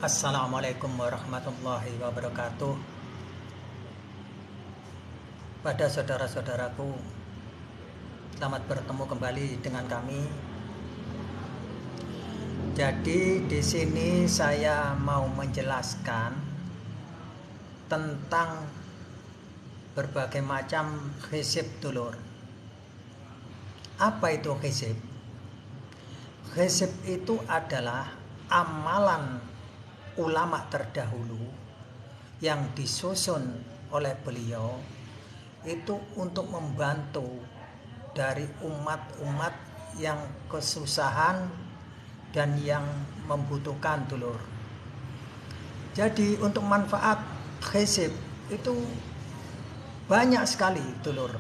Assalamualaikum warahmatullahi wabarakatuh. Pada saudara-saudaraku, selamat bertemu kembali dengan kami. Jadi di sini saya mau menjelaskan tentang berbagai macam hizib dulur. Apa itu hizib? Hizib itu adalah amalan ulama terdahulu yang disusun oleh beliau itu untuk membantu dari umat-umat yang kesusahan dan yang membutuhkan dulur. Jadi untuk manfaat hizib itu banyak sekali dulur.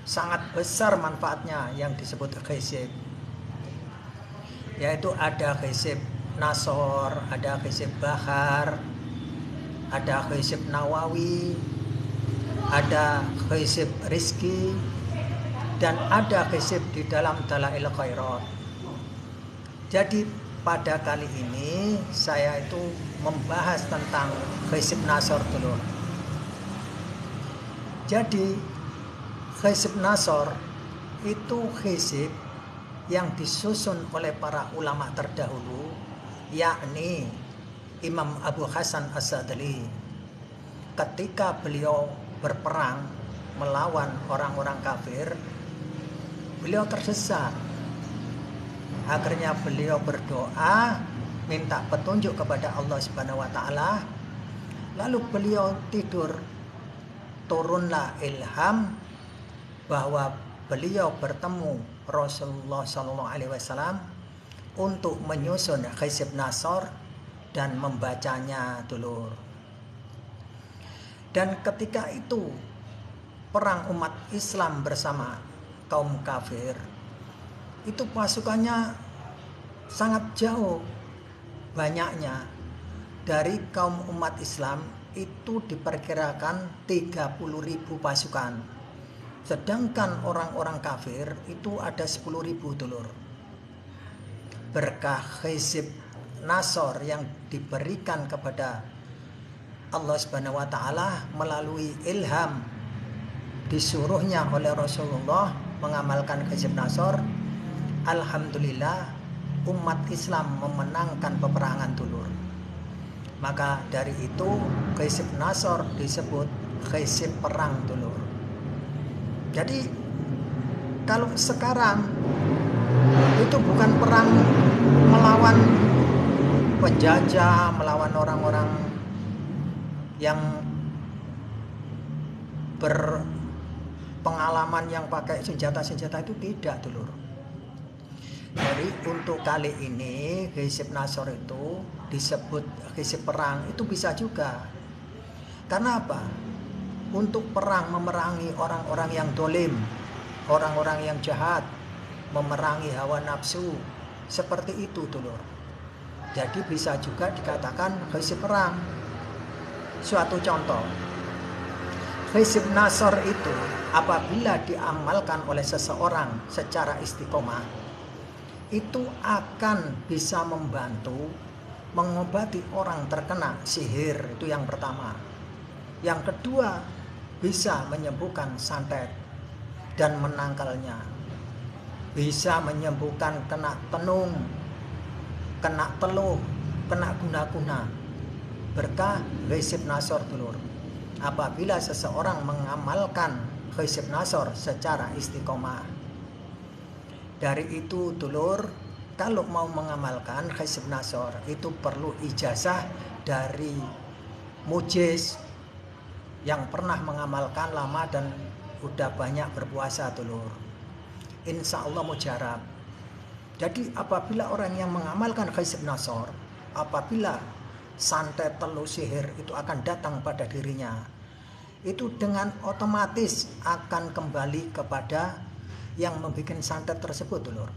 Sangat besar manfaatnya yang disebut hizib. Yaitu ada hizib Nasor, ada hizib Bahar, ada hizib Nawawi, ada hizib Rizki, dan ada hizib di dalam Dalail Khairat. Jadi pada kali ini saya itu membahas tentang hizib Nasor dulu. Jadi hizib Nasor itu hizib yang disusun oleh para ulama terdahulu, yakni Imam Abu Hasan As-Sadili. Ketika beliau berperang melawan orang-orang kafir, beliau tersesat. Akhirnya beliau berdoa, minta petunjuk kepada Allah Subhanahu wa taala. Lalu beliau tidur. Turunlah ilham bahwa beliau bertemu Rasulullah SAW untuk menyusun hizib Nasor dan membacanya dulur. Dan ketika itu perang umat Islam bersama kaum kafir, itu pasukannya sangat jauh banyaknya. Dari kaum umat Islam itu diperkirakan 30.000 pasukan, sedangkan orang-orang kafir itu ada 10.000 dulur. Berkah hizib Nasor yang diberikan kepada Allah Subhanahu wa taala melalui ilham disuruhnya oleh Rasulullah mengamalkan hizib Nasor, alhamdulillah umat Islam memenangkan peperangan dulur. Maka dari itu hizib Nasor disebut hizib perang dulur. Jadi kalau sekarang itu bukan perang melawan penjajah, melawan orang-orang yang berpengalaman yang pakai senjata-senjata, itu tidak dulur. Jadi untuk kali ini hizib Nasor itu disebut hizib perang, itu bisa juga. Karena apa? Untuk perang, memerangi orang-orang yang dolim, orang-orang yang jahat, memerangi hawa nafsu, seperti itu dulur. Jadi bisa juga dikatakan hizib perang. Suatu contoh, hizib Nasor itu apabila diamalkan oleh seseorang secara istiqomah, itu akan bisa membantu mengobati orang terkena sihir, itu yang pertama. Yang kedua, bisa menyembuhkan santet dan menangkalnya. Bisa menyembuhkan kena tenung, kena teluh, kena guna-guna. Berkah hizib Nasor dulur. Apabila seseorang mengamalkan hizib Nasor secara istiqomah. Dari itu dulur, kalau mau mengamalkan hizib Nasor itu perlu ijazah dari mujiz yang pernah mengamalkan lama dan udah banyak berpuasa dulur. Insya Allah mujarab. Jadi apabila orang yang mengamalkan hizib Nasor, apabila santet teluh sihir itu akan datang pada dirinya, itu dengan otomatis akan kembali kepada yang membuat santet tersebut dulur,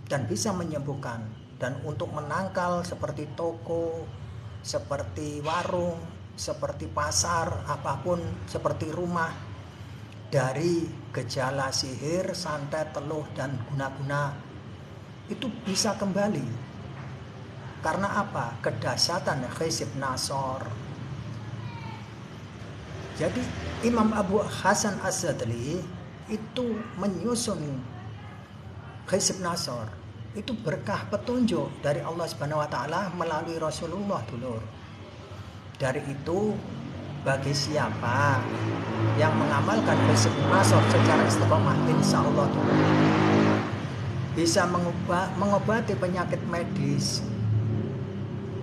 dan bisa menyembuhkan. Dan untuk menangkal seperti toko, seperti warung, seperti pasar, apapun, seperti rumah, dari gejala sihir, santet, teluh, dan guna-guna, itu bisa kembali. Karena apa? Kedahsyatan Ghaisib Nasor. Jadi Imam Abu Hasan Az-Zadali itu menyusun Ghaisib Nasor. Itu berkah petunjuk dari Allah Subhanahu wa taala melalui Rasulullah dulur. Dari itu bagi siapa yang mengamalkan Ghaisib Nasor secara istiqomah, insya Allah dulur, bisa mengobati penyakit medis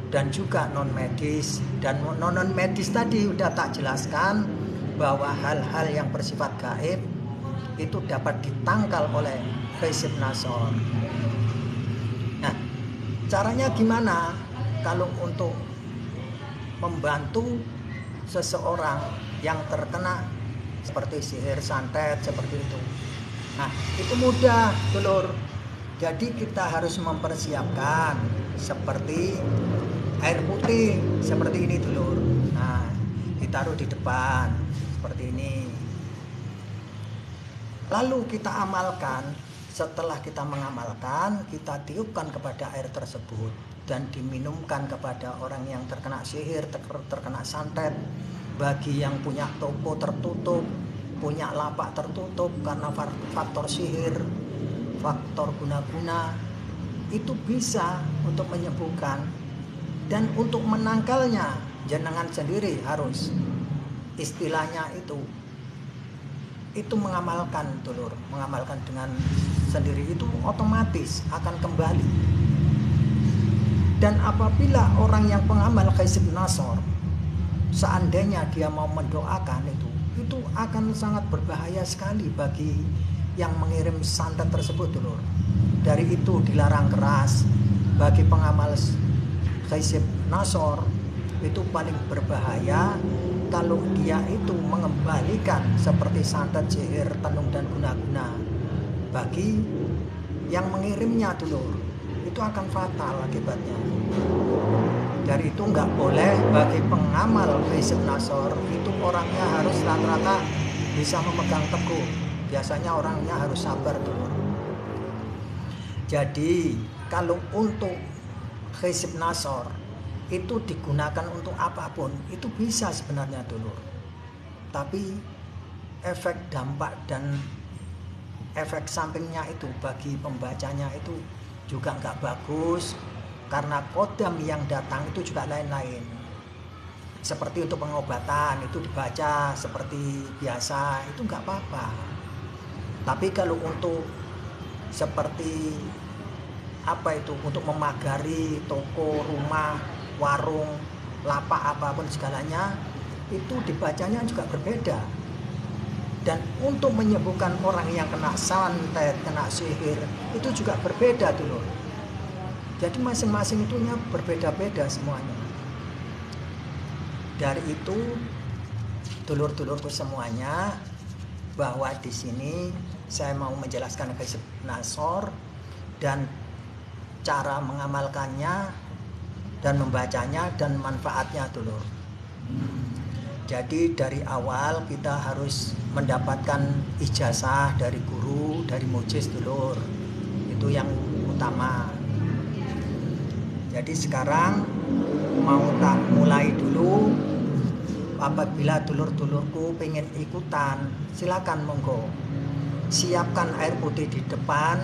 dan juga non medis. Dan non medis tadi udah tak jelaskan bahwa hal-hal yang bersifat gaib itu dapat ditangkal oleh Ghaisib Nasor. Nah, caranya gimana kalau untuk membantu seseorang yang terkena seperti sihir santet seperti itu? Nah, itu mudah dulur. Jadi kita harus mempersiapkan seperti air putih seperti ini dulur. Nah, ditaruh di depan seperti ini. Lalu kita amalkan. Setelah kita mengamalkan, kita tiupkan kepada air tersebut dan diminumkan kepada orang yang terkena sihir, terkena santet. Bagi yang punya toko tertutup, punya lapak tertutup karena faktor sihir, faktor guna-guna, itu bisa untuk menyembuhkan. Dan untuk menangkalnya, jenengan sendiri harus istilahnya itu mengamalkan dulur, mengamalkan dengan sendiri itu otomatis akan kembali. Dan apabila orang yang pengamal Ghaisib Nasor, seandainya dia mau mendoakan itu akan sangat berbahaya sekali bagi yang mengirim santet tersebut dulur. Dari itu dilarang keras bagi pengamal Ghaisib Nasor. Itu paling berbahaya kalau dia itu mengembalikan seperti santet, sihir, tenung dan guna-guna bagi yang mengirimnya dulur. Itu akan fatal akibatnya. Dari itu nggak boleh bagi pengamal Ghaisib Nasor itu orangnya harus rata-rata bisa memegang teguh. Biasanya orangnya harus sabar dulur. Jadi kalau untuk Ghaisib Nasor itu digunakan untuk apapun, itu bisa sebenarnya dulur. Tapi efek dampak dan efek sampingnya itu bagi pembacanya itu juga nggak bagus, karena kodam yang datang itu juga lain-lain. Seperti untuk pengobatan itu dibaca seperti biasa, itu nggak apa-apa. Tapi kalau untuk seperti untuk memagari toko, rumah, warung, lapak apapun segalanya, itu dibacanya juga berbeda. Dan untuk menyembuhkan orang yang kena santet, kena sihir, itu juga berbeda dulu. Jadi masing-masing itunya berbeda-beda semuanya. Dari itu, dulur-dulurku semuanya, bahwa di sini saya mau menjelaskan Ghaisib Nasor dan cara mengamalkannya dan membacanya dan manfaatnya dulur. Jadi dari awal kita harus mendapatkan ijazah dari guru, dari mujiz dulur. Itu yang utama. Jadi sekarang mau tak mulai dulu. Apabila dulur-dulurku pengen ikutan, silakan monggo. Siapkan air putih di depan,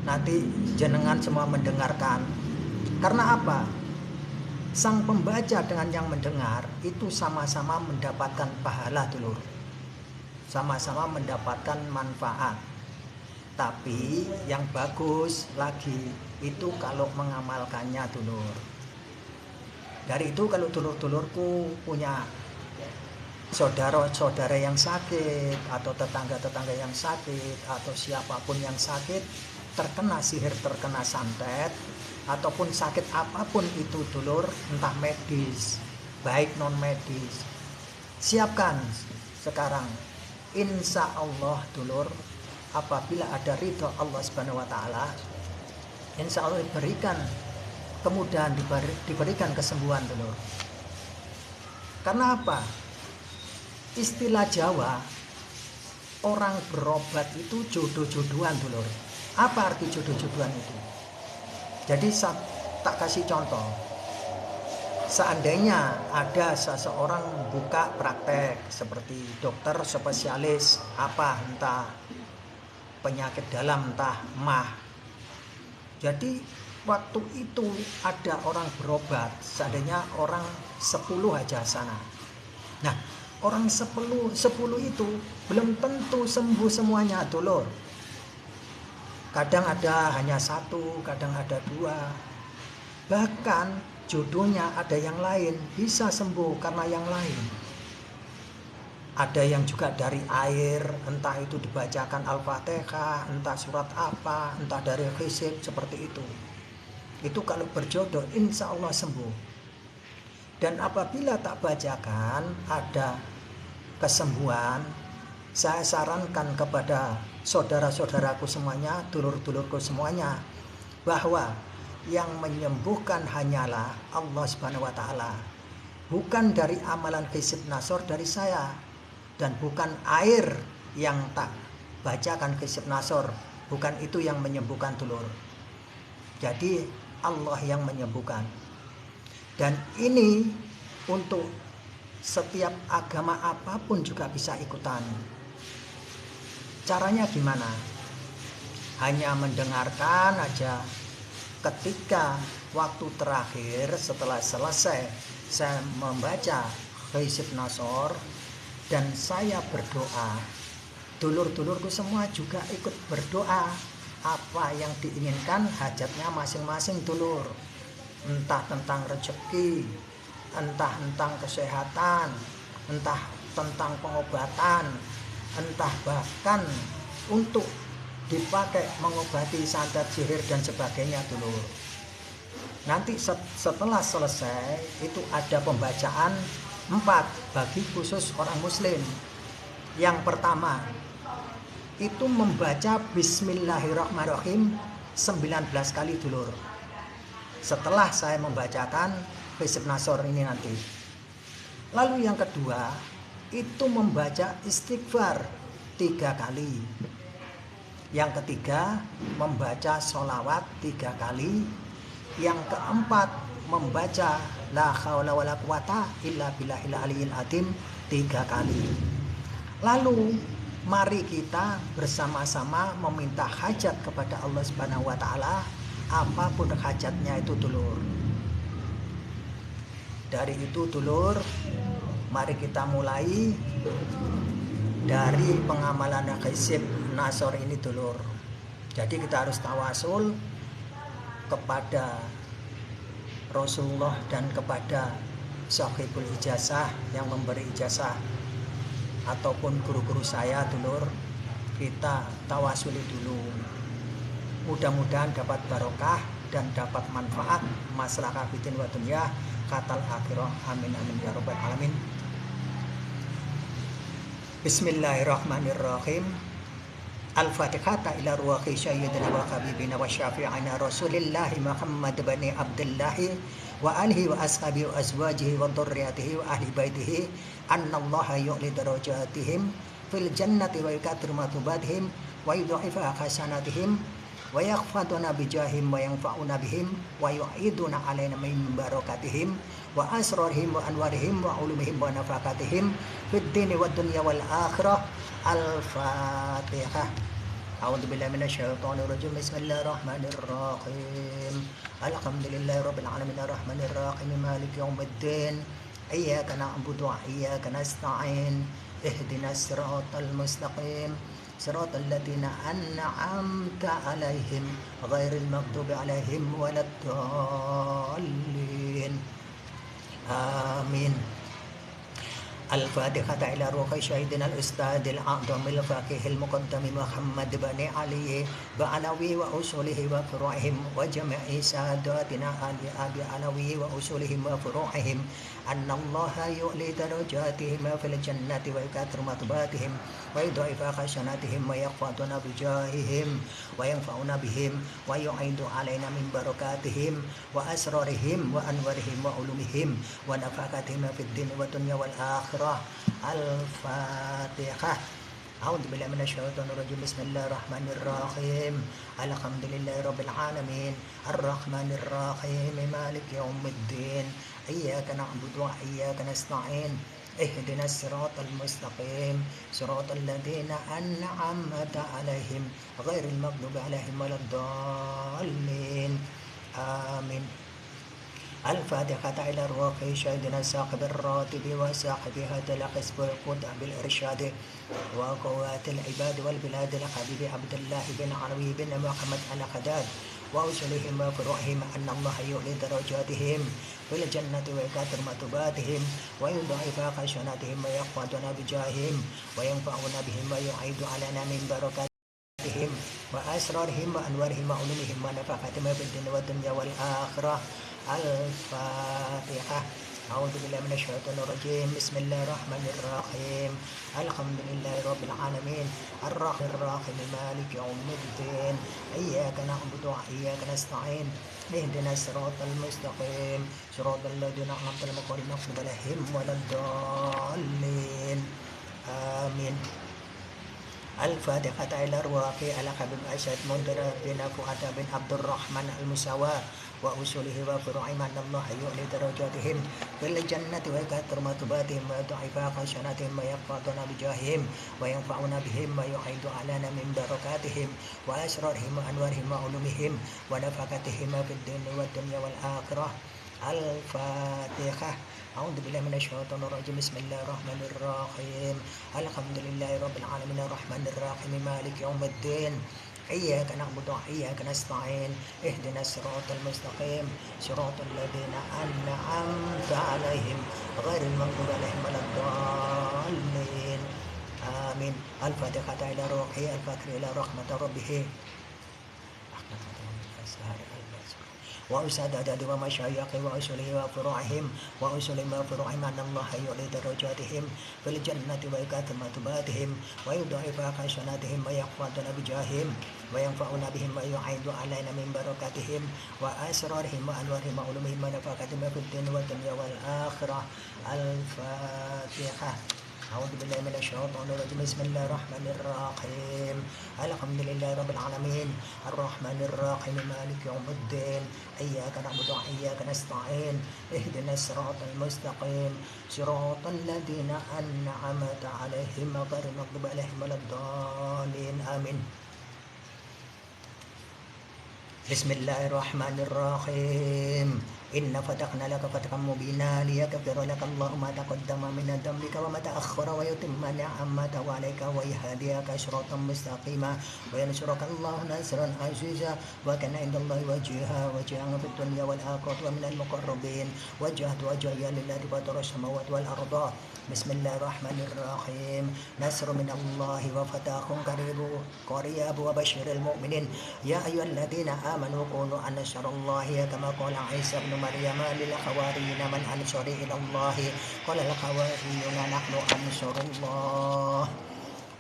nanti jenengan semua mendengarkan. Karena apa? Sang pembaca dengan yang mendengar itu sama-sama mendapatkan pahala dulur, sama-sama mendapatkan manfaat. Tapi yang bagus lagi itu kalau mengamalkannya dulur. Dari itu kalau dulur-dulurku punya saudara-saudara yang sakit atau tetangga-tetangga yang sakit atau siapapun yang sakit, terkena sihir, terkena santet, ataupun sakit apapun itu dulur, entah medis baik non medis, siapkan sekarang. Insya Allah dulur, apabila ada ridho Allah Subhanahu wa taala, insya Allah diberikan kemudahan, diberikan kesembuhan dulur. Karena apa? Istilah Jawa, orang berobat itu jodoh-jodohan dulur. Apa arti jodoh-jodohan itu? Jadi Tak kasih contoh. Seandainya ada seseorang buka praktek seperti dokter spesialis apa, entah penyakit dalam, entah mah. Jadi waktu itu ada orang berobat, seandainya orang 10 aja sana. Nah, orang 10 itu belum tentu sembuh semuanya, dulur. Kadang ada hanya 1, kadang ada 2. Bahkan jodohnya ada yang lain, bisa sembuh karena yang lain. Ada yang juga dari air, entah itu dibacakan Al-Fatihah, entah surat apa, entah dari hisib, seperti itu. Itu kalau berjodoh insya Allah sembuh. Dan apabila tak bacakan ada kesembuhan, saya sarankan kepada saudara-saudaraku semuanya, dulur-dulurku semuanya, bahwa yang menyembuhkan hanyalah Allah Subhanahu wa taala. Bukan dari amalan hisib nasor dari saya, dan bukan air yang tak bacakan hisib nasor, bukan itu yang menyembuhkan, dulur. Jadi Allah yang menyembuhkan. Dan ini untuk setiap agama apapun juga bisa ikutan. Caranya gimana? Hanya mendengarkan aja. Ketika waktu terakhir setelah selesai saya membaca hisib nasor dan saya berdoa, dulur-dulurku semua juga ikut berdoa. Apa yang diinginkan hajatnya masing-masing, dulur. Entah tentang rezeki, entah tentang kesehatan, entah tentang pengobatan, entah bahkan untuk dipakai mengobati santet, sihir dan sebagainya, dulur. Nanti setelah selesai itu ada pembacaan 4 bagi khusus orang muslim. Yang pertama itu membaca Bismillahirrahmanirrahim 19 kali, dulur. Setelah saya membacakan hisib nasor ini nanti. Lalu yang kedua itu membaca istighfar 3 kali. Yang ketiga membaca sholawat 3 kali. Yang keempat membaca la haula wala quwata illa billahil aliyil azim 3 kali. Lalu mari kita bersama-sama meminta hajat kepada Allah Subhanahu wa taala, apapun hajatnya itu, dulur. Dari itu, dulur, mari kita mulai dari pengamalan hisib nasor ini, dulur. Jadi kita harus tawasul kepada Rasulullah dan kepada sahibul ijazah yang memberi ijazah ataupun guru-guru saya, dulur. Kita tawasuli dulu. Mudah-mudahan dapat barokah dan dapat manfaat maslahah fitin wa dunya katal akhirah. Amin amin ya rabbal alamin. Bismillahirrahmanirrahim. Al-Fatihah ila ruhi sayyidina wa habibina wa syafi'ina Rasulillahi Muhammad bani Abdullahi wa alihi wa ashabihi wa azwajihi wa dhurriyyatihi wa ahli baitihi annallaha yu'li darajatihim fil jannati wa yukathiru matubatihim wa yudha'ifu hasanatihim wa yakhfaduna bijahim wa yanfa'una bihim wa yu'iduna alaina min barakatihim wa asrarihim wa anwarihim wa ulumihim wa nafakatihim fid dini wad dunya wal akhirah. Al-Fatihah. A'udzubillahi minasyaitonir rajim. Bismillahirrahmanirrahim. Alhamdulillahirabbil alamin arrahmanir rahim maliki yaumiddin. Iyyaka na'budu wa iyyaka nasta'in. Ihdinas siratal mustaqim. Siratal ladzina an'amta 'alaihim ghairil maghdubi 'alaihim waladdallin. Amin. Al-Fatihah ila ruhi syahidina al-ustadil a'dhamil faqihil muqaddami Muhammad bani Ali ba'alawi wa usulihi wa furu'ihim wa jami'i sadatina ali abi alawi wa usulihim wa furu'ihim annallaha yu'li darajatihim fil jannati wa yukathiru matubatihim wa yudha'ifu hasanatihim wa yakhfaduna bijahihim wa yanfa'una bihim wa yu'idu alaina min barakatihim wa asrarihim wa anwarihim wa ulumihim wa nafakatihim fid din wa dunya wal akhirah. Al-Fatihah. أعوذ بالله من الشيطان الرجيم بسم الله الرحمن الرحيم الحمد لله رب العالمين الرحمن الرحيم مالك يوم الدين إياك نعبد وإياك نستعين اهدنا الصراط المستقيم صراط الذين أنعمت عليهم غير المغضوب عليهم ولا الضالين آمين. الفاتحة إلى الروح شهدنا ساقب الراتب وساقبها تلقسب القدع بالإرشاد وقوات العباد والبلاد الحبيب عبد الله بن علوي بن محمد الخداد وأوصلهم وفروعهم أن الله يؤلي درجاتهم في الجنة ويكثر مثوباتهم ويضاعف حسناتهم ويحفظنا بجاههم وينفعنا بهم ويعيد علينا من بركاتهم وأسرارهم وأنوارهم وعلومهم ونفقاتهم في الدين والدنيا والآخرة. الفاتحة. أعوذ بالله من الشيطان الرجيم بسم الله الرحمن الرحيم الحمد لله رب العالمين الرحمن الرحيم مالك يوم الدين إياك نعبد وإياك نستعين اهدنا الصراط المستقيم صراط الذين أنعمت عليهم غير المغضوب عليهم ولا الضالين آمين. الفاتحة إلى الرواق على حبيب أسد منذر بن فؤاد بن عبد الرحمن المساواة وأصوله وفروعهم أن الله يؤلي درجاتهم في الجنة ويكثر مثوباتهم ويضاعف حسناتهم ويحفظنا بجاههم وينفعنا بهم ويعيد علينا من بركاتهم وأسرارهم وأنوارهم وعلومهم ونفقتهم في الدين والدنيا والآخرة. الفاتحة. أعوذ بالله من الشيطان الرجيم بسم الله الرحمن الرحيم الحمد لله رب العالمين الرحمن الرحيم مالك يوم الدين إياك نعبد وإياك نستعين اهدنا الصراط المستقيم صراط الذين أنعمت عليهم غير المغضوب عليهم ولا الضالين آمين. الفاتحة إلى روحه الفاتحة إلى رحمة ربه وأسادة ومشايخ وأصله وفروعهم وفروعهم أن الله يؤلي درجاتهم في الجنة ويكثر مثوباتهم ويضاعف حسناتهم ويحفظنا بجاههم وينفعنا بهم ويعيد علينا من بركاتهم وأسرارهم وأنوارهم وعلومهم ونفقاتهم في الدين والدنيا والآخرة. الفاتحة. أعوذ بالله من الشيطان الرجيم بسم الله الرحمن الرحيم الحمد لله رب العالمين الرحمن الرحيم مالك يوم الدين إياك نعبد وإياك نستعين اهدنا الصراط المستقيم صراط الذين أنعمت عليهم غير المغضوب عليهم ولا الضالين آمين. بسم الله الرحمن الرحيم إن فتحنا لك فتحا مبينا ليغفر لك الله ما تقدم من ذنبك وما تأخر ويتم نعمته عليك ويهديك صراطا مستقيما وينصرك الله نصرا عزيزا وكان عند الله وجيها في الدنيا والآخرة ومن المقربين وجهت وجهي للذي فطر السماوات والأرض. بسم الله الرحمن الرحيم نصر من الله وفتح قريب وبشر المؤمنين يا أيها الذين آمنوا قولوا أنصر الله كما قال عيسى بن مريم للحواريين من أنصري إلى الله قال الحواريون نحن أنصر الله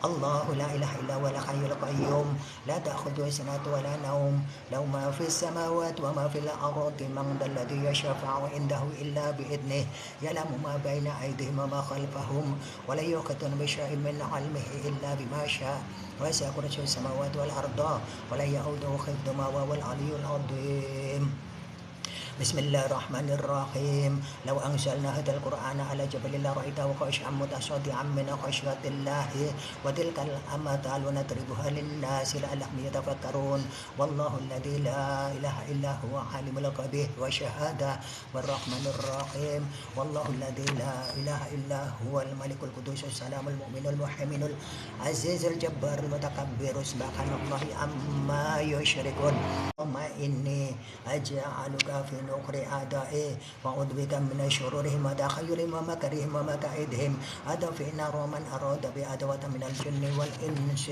الله لا إله إلا هو الحي القيوم لا تأخذه سنة ولا نوم له ما في السماوات وما في الأرض من ذا الذي يشفع عنده إلا بإذنه يعلم ما بين أيديهم وما خلفهم ولا يحيطون بشيء من علمه إلا بما شاء وسع كرسيه السماوات والأرض ولا يؤوده حفظهما وهو العلي العظيم. بسم الله الرحمن الرحيم لو أنزلنا هذا القرآن على جبل لرأيته خاشعا متصدعا من خشية الله وتلك الأمثال نضربها للناس لعلهم يتفكرون والله الذي لا إله إلا هو عالم الغيب والشهادة والرحمن الرحيم والله الذي لا إله إلا هو الملك القدوس السلام المؤمن المحيمن العزيز الجبار المتكبر سبحان الله عما يشركون وما إني أجعلك في نقر أعدائي وأعوذ بك من شرورهم وتخيلهم ومكرهم ومكائدهم أدفع نار من أراد بأدوة من الجن والإنس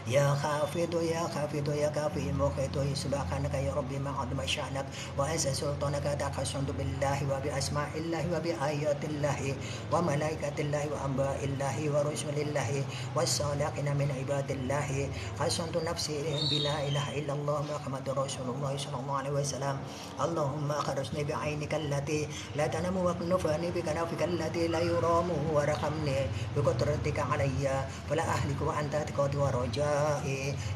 يا خافض يا خافض يا كافي مقيت سبحانك يا ربي ما عظم شأنك وعز سلطانك تقسمت بالله وبأسماء الله وبآيات الله وملائكة الله وأنباء الله ورسل الله والصالحين من عباد الله قسمت نفسي إليهم بلا إله إلا الله محمد رسول الله صلى الله عليه وسلم اللهم أخرجني بعينك التي لا تنام واكنفني بكنفك التي لا يرام ورحمني بقدرتك علي فلا أهلك وأنت اعتقادي ورجائي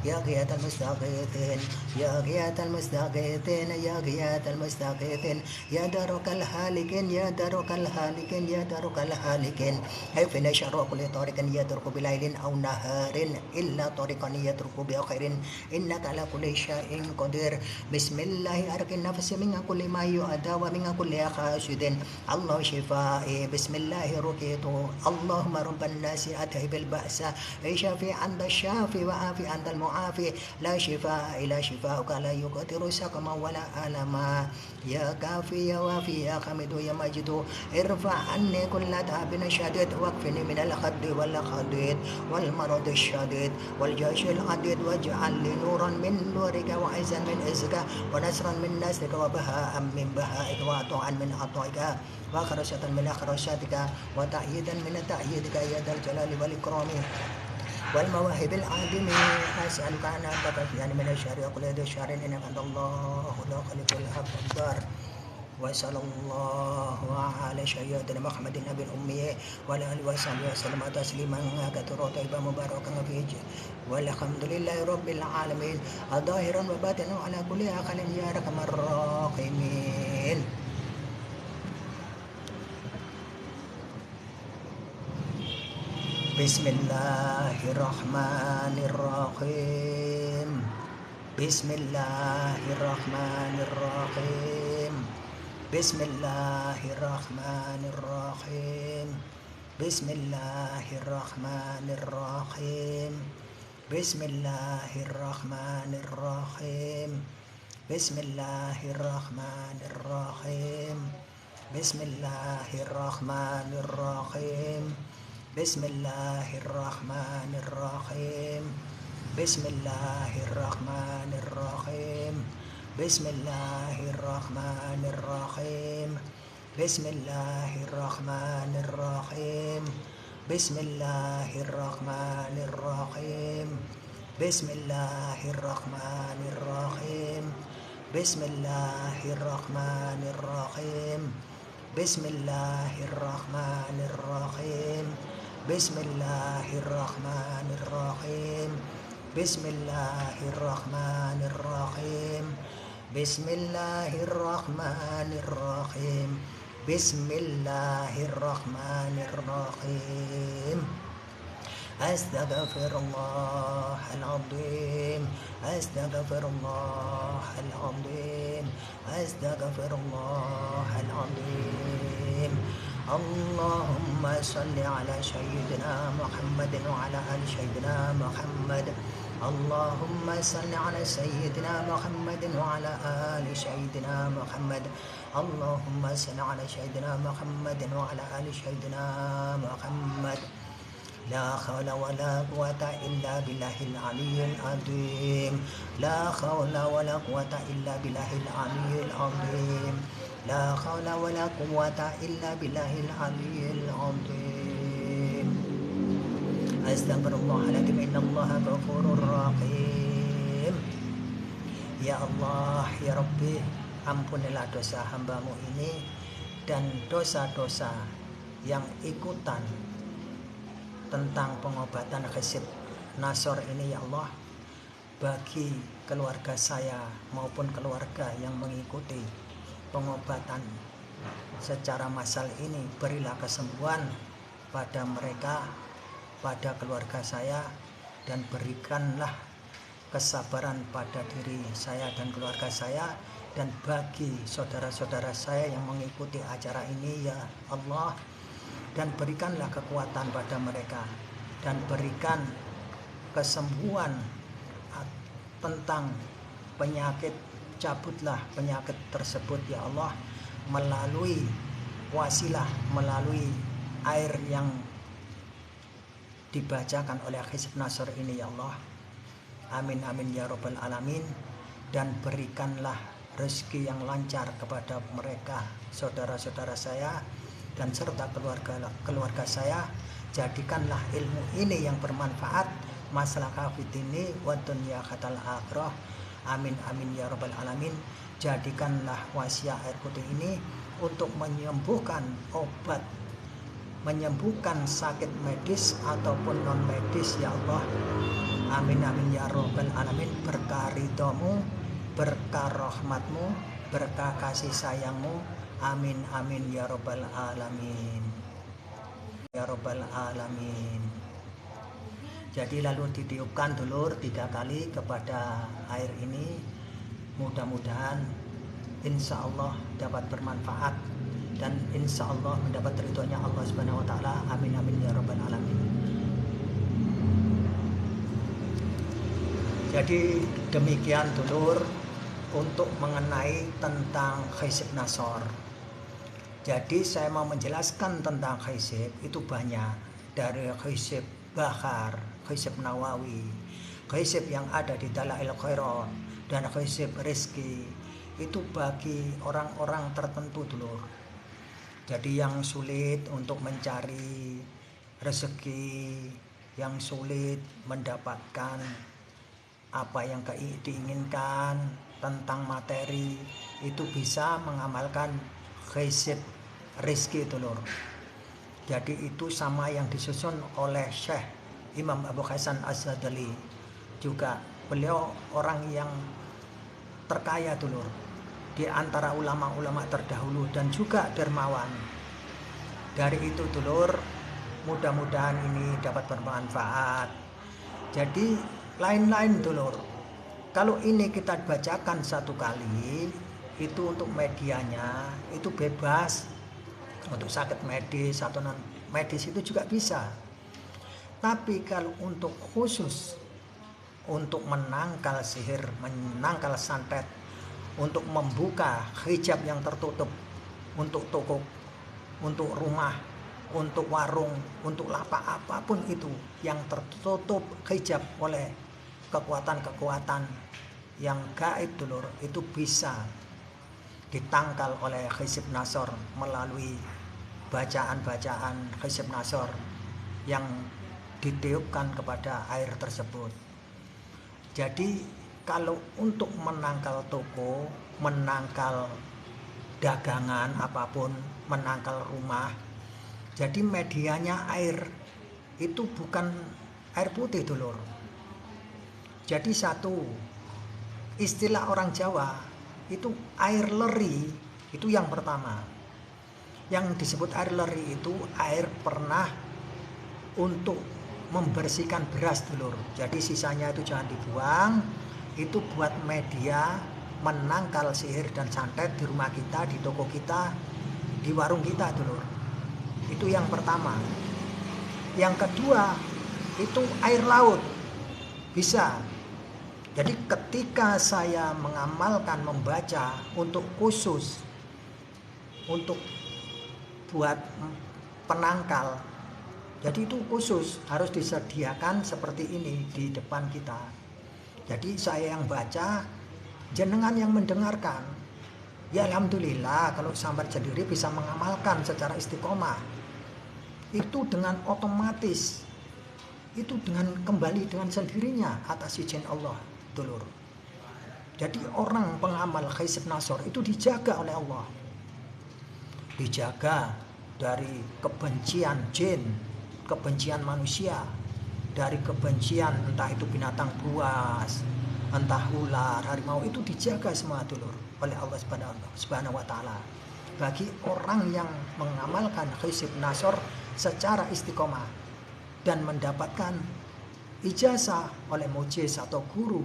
يا غياث المستغيثين يا غياث المستغيثين يا غياث المستغيثين يا دارك الهالكين يا دارك الهالكين يا دارك الهالكين حيث شر كل طريق يترك بليل أو نهار إلا طريقا يترك بخير إنك على كل شيء قدير بسم الله أرك النفس من كل ما يؤدى ومن كل حاسد الله شفائي بسم الله رقيت اللهم رب الناس أذهب البأس شافي عند الشافي وعافي عند المعافي لا شفاء إلا شفاءك لا يقدر سقما ولا ألما يا كافي يا وافي يا حميد يا مجيد ارفع عني كل تعب شديد واكفني من الخد والخديد والمرض الشديد والجيش العديد واجعل لي نورا من نورك وعزا من عزك ونصرا من نصرك وبهاء من بهائك وعطاء من عطائك وخرشة من خرشاتك وتأييدا من تأييدك يا ذا الجلال والإكرام والمواهب العادم أسألك أن أتقي من الشر وكل ذي الشر إنك أنت الله لا خالق الأكبر وصلى الله على سيدنا محمد النبي الأمي وعلى آله وصحبه وسلم تسليما كثيرا طيبا مباركا فيه والحمد لله رب العالمين ظاهرا وباطنا على كل حال يا أرحم الراحمين. Bismillahirrahmanirrahim. Bismillahirrahmanirrahim. Bismillahirrahmanirrahim. Bismillahirrahmanirrahim. Bismillahirrahmanirrahim. Bismillahirrahmanirrahim. Bismillahirrahmanirrahim. Bismillahirrahmanirrahim. Bismillahirrahmanirrahim. Bismillahirrahmanirrahim. Bismillahirrahmanirrahim. Bismillahirrahmanirrahim. Bismillahirrahmanirrahim. Bismillahirrahmanirrahim. Bismillahirrahmanirrahim. Bismillahirrahmanirrahim. Bismillahirrahmanirrahim. Bismillahirrahmanirrahim. Bismillahirrahmanirrahim. Astaghfirullahaladzim. Astaghfirullahaladzim. Astaghfirullahaladzim. Allahumma salli ala sayyidina Muhammadin wa ala ali sayyidina Muhammad. Allahumma salli ala sayyidina Muhammadin wa ala ali sayyidina Muhammad. Allahumma salli ala sayyidina Muhammadin wa ala ali sayyidina Muhammad. La khawla wa la quwata illa billahil aliyyil azim. La khawla wa la quwata illa billahil aliyyil azim. La khawla wa la quwwata illa billahil aliyyil azim. Astaghfirullahaladzim. Innallaha ghafurur rahim. Ya Allah, ya Rabbi, ampunilah dosa hambamu ini dan dosa-dosa yang ikutan tentang pengobatan Hizib Nasr ini ya Allah, bagi keluarga saya maupun keluarga yang mengikuti pengobatan secara massal ini. Berilah kesembuhan pada mereka, pada keluarga saya, dan berikanlah kesabaran pada diri saya dan keluarga saya, dan bagi saudara-saudara saya yang mengikuti acara ini ya Allah, dan berikanlah kekuatan pada mereka, dan berikan kesembuhan tentang penyakit. Cabutlah penyakit tersebut ya Allah melalui wasilah, melalui air yang dibacakan oleh Hizib Nasr ini ya Allah. Amin amin ya robbal alamin. Dan berikanlah rezeki yang lancar kepada mereka, saudara-saudara saya dan serta keluarga saya. Jadikanlah ilmu ini yang bermanfaat, maslahah fitini wa dunya khatal akhirah. Amin amin ya robbal alamin. Jadikanlah wasiat air putih ini untuk menyembuhkan sakit medis ataupun non medis ya Allah. Amin amin ya robbal alamin. Berkah ridhomu, berkah rahmatmu, berkah kasih sayangmu. Amin amin ya robbal alamin. Ya robbal alamin. Jadi lalu ditiupkan dulur 3 kali kepada air ini. Mudah-mudahan insya Allah dapat bermanfaat dan insya Allah mendapat ridhonya Allah Subhanahu wa Ta'ala. Amin amin ya robbal alamin. Jadi demikian dulur untuk mengenai tentang khisib nasor. Jadi saya mau menjelaskan tentang khisib itu banyak, dari khisib Bahar, khisib Nawawi, khisib yang ada di Dalail Khairat, dan khisib Rizki. Itu bagi orang-orang tertentu dulur. Jadi yang sulit untuk mencari rezeki, yang sulit mendapatkan apa yang diinginkan tentang materi, itu bisa mengamalkan khisib rizki dulur. Jadi itu sama yang disusun oleh Syekh Imam Abu Hasan Az-Zadali. Juga beliau orang yang terkaya dulur, di antara ulama-ulama terdahulu dan juga dermawan. Dari itu dulur, mudah-mudahan ini dapat bermanfaat. Jadi lain-lain dulur, kalau ini kita bacakan 1 kali, itu untuk medianya itu bebas. Untuk sakit medis atau non medis itu juga bisa. Tapi kalau untuk khusus untuk menangkal sihir, menangkal santet, untuk membuka hijab yang tertutup, untuk toko, untuk rumah, untuk warung, untuk lapak apapun itu yang tertutup hijab oleh kekuatan-kekuatan yang gaib dulur, itu bisa ditangkal oleh khisib nasor melalui bacaan-bacaan khisib nasor yang ditiupkan kepada air tersebut. Jadi kalau untuk menangkal toko, menangkal dagangan apapun, menangkal rumah, jadi medianya air, itu bukan air putih dulur. Jadi satu, istilah orang Jawa itu air leri, itu yang pertama. Yang disebut air leri itu air pernah untuk membersihkan beras dulur. Jadi sisanya itu jangan dibuang, itu buat media menangkal sihir dan santet di rumah kita, di toko kita, di warung kita dulur. Itu yang pertama. Yang kedua itu air laut, bisa. Jadi ketika saya mengamalkan, membaca untuk khusus untuk buat penangkal, jadi itu khusus harus disediakan seperti ini di depan kita. Jadi saya yang baca, jenengan yang mendengarkan. Ya alhamdulillah kalau sambat sendiri bisa mengamalkan secara istiqomah. Itu dengan otomatis, itu dengan kembali dengan sendirinya atas izin Allah dulur. Jadi orang pengamal khisib nasor itu dijaga oleh Allah, dijaga dari kebencian jin, kebencian manusia, dari kebencian entah itu binatang buas, entah ular, harimau, itu dijaga semua dulur oleh Allah Subhanahu wa Ta'ala. Bagi orang yang mengamalkan khisib nasor secara istiqomah dan mendapatkan ijazah oleh mujiz atau guru,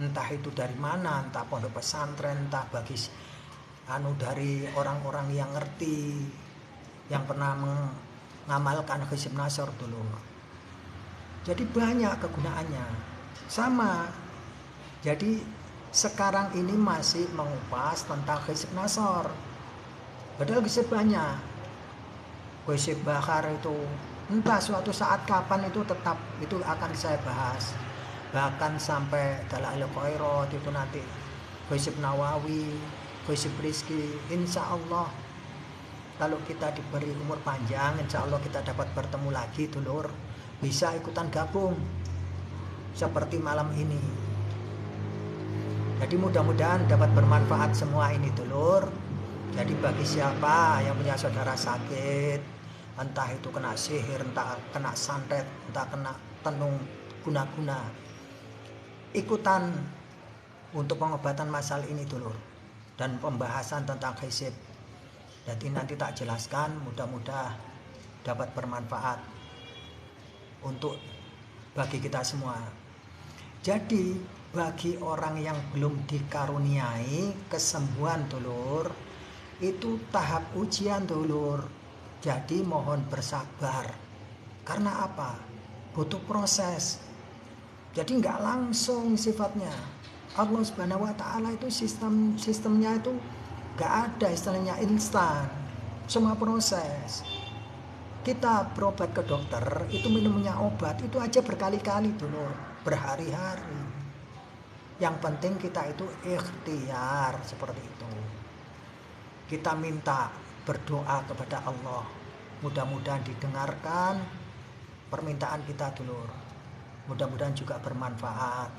entah itu dari mana, entah pondok pesantren, entah bagi dari orang-orang yang ngerti, yang pernah mengamalkan khisib nasor dulu. Jadi banyak kegunaannya. Sama. Jadi sekarang ini masih mengupas tentang khisib nasor. Padahal khisib banyak. Khisib Bahar itu entah suatu saat kapan itu tetap itu akan saya bahas. bahkan sampai Dalail Khairat itu nanti Ghaisib Nawawi, Ghaisib Rizki. Insya Allah kalau kita diberi umur panjang, insya Allah kita dapat bertemu lagi dulur, bisa ikutan gabung seperti malam ini. Jadi mudah-mudahan dapat bermanfaat semua ini dulur. Jadi bagi siapa yang punya saudara sakit, entah itu kena sihir, entah kena santet, entah kena tenung guna-guna, ikutan untuk pengobatan masalah ini dulur, dan pembahasan tentang ghaisib. Jadi nanti tak jelaskan, mudah-mudahan dapat bermanfaat untuk bagi kita semua. Jadi bagi orang yang belum dikaruniai kesembuhan dulur, itu tahap ujian dulur. Jadi mohon bersabar. Karena apa? Butuh proses. Jadi nggak langsung sifatnya. Allah Subhanahu wa Ta'ala itu sistemnya itu nggak ada istilahnya instan. Semua proses. Kita berobat ke dokter, itu minumnya obat itu aja berkali-kali dulu, berhari-hari. Yang penting kita itu ikhtiar seperti itu. Kita minta berdoa kepada Allah, mudah-mudahan didengarkan permintaan kita dulur, mudah-mudahan juga bermanfaat.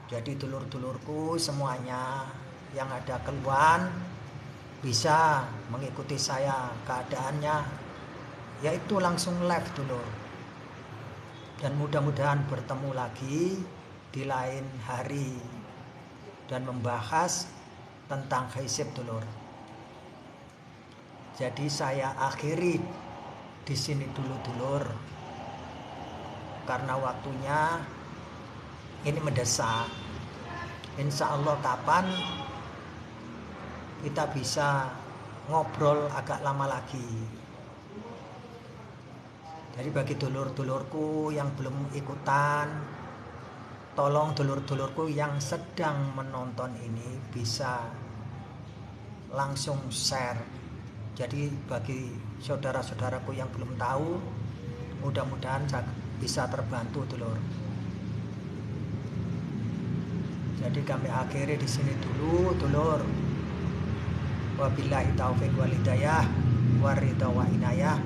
Jadi dulur-dulurku semuanya yang ada keluhan bisa mengikuti saya keadaannya, yaitu langsung live dulur. Dan mudah-mudahan bertemu lagi di lain hari dan membahas tentang ghaisib dulur. Jadi saya akhiri di sini dulu dulur, karena waktunya ini mendesak. Insya Allah kapan kita bisa ngobrol agak lama lagi. Jadi bagi dulur-dulurku yang belum ikutan, tolong dulur-dulurku yang sedang menonton ini bisa langsung share. Jadi bagi saudara-saudaraku yang belum tahu, mudah-mudahan bisa terbantu dulur. Jadi kami akhiri di sini dulu dulur. Wabillahi taufiq wal hidayah waridha wa inayah.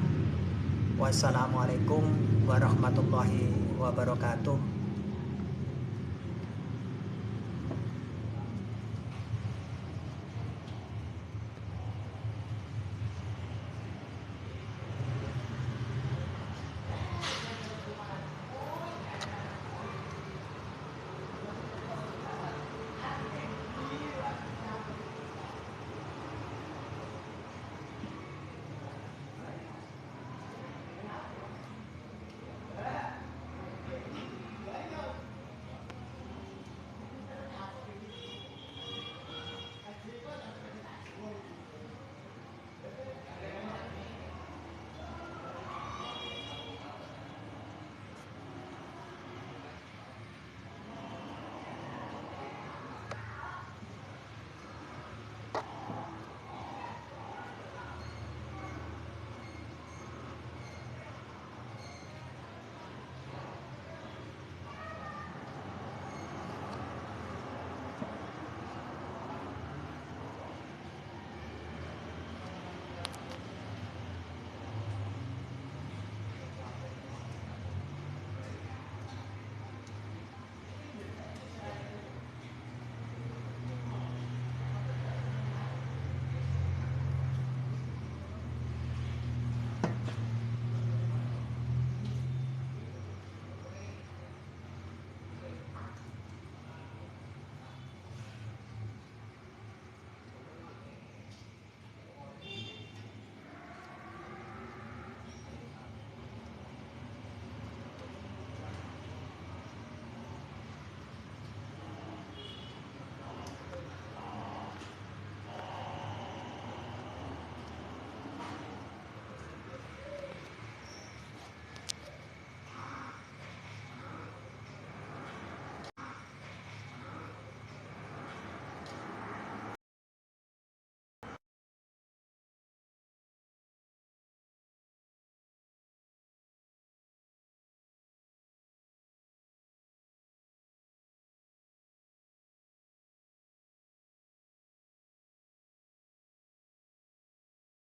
Wassalamualaikum warahmatullahi wabarakatuh.